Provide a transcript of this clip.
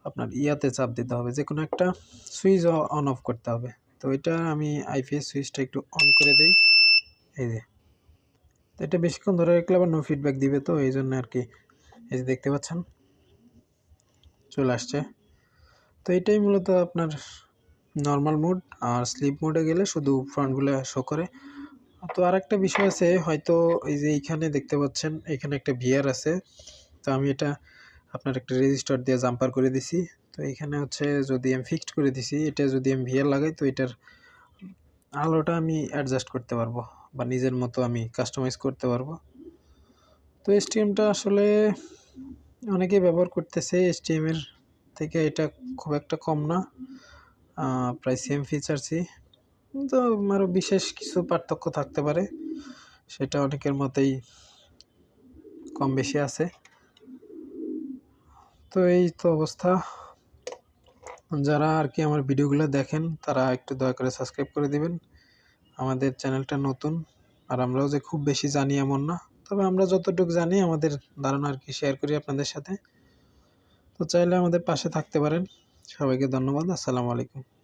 আপনার ইয়াতে চাপ দিতে হবে, যে কোনো একটা সুইচ অন অফ করতে হবে। তো এটা আমি আইপিএস সুইচটা একটু অন করে দেই। এই যে, তো এটা বেশিক্ষণ ধরে রাখলে আবার নো ফিডব্যাক দিবে, তো এই জন্য আর কি। এই যে দেখতে পাচ্ছেন চলে আসছে। তো এটাই মূলত আপনার নর্মাল মোড। আর স্লিপ মোডে গেলে শুধু ফ্রন্টগুলো শো করে। তো আরেকটা বিষয় আছে, হয়তো এই যে এইখানে দেখতে পাচ্ছেন এখানে একটা ভিআর আছে। তো আমি এটা আপনার একটা রেজিস্টার দিয়ে জাম্পার করে দিছি। তো এখানে হচ্ছে যদি আমি ফিক্সড করে দিছি, এটা যদি আমি ভিআর লাগাই তো এটার আলোটা আমি অ্যাডজাস্ট করতে পারবো বা নিজের মতো আমি কাস্টমাইজ করতে পারবো। তো এসটিএমটা আসলে অনেকেই ব্যবহার করতেছে, এসটিএম এর থেকে এটা খুব একটা কম না, প্রায় সেম ফিচার্সই। তো আরও বিশেষ কিছু পার্থক্য থাকতে পারে, সেটা অনেকের মতেই কম বেশি আছে। তো এই তো অবস্থা। যারা আর কি আমার ভিডিওগুলো দেখেন তারা একটু দয়া করে সাবস্ক্রাইব করে দিবেন। আমাদের চ্যানেলটা নতুন, আর আমরাও যে খুব বেশি জানি এমন না, তবে আমরা যতটুকু জানি আমাদের ধারণা আর কি শেয়ার করি আপনাদের সাথে। তো চাইলে আমাদের পাশে থাকতে পারেন। সবাইকে ধন্যবাদ। আসসালামু আলাইকুম।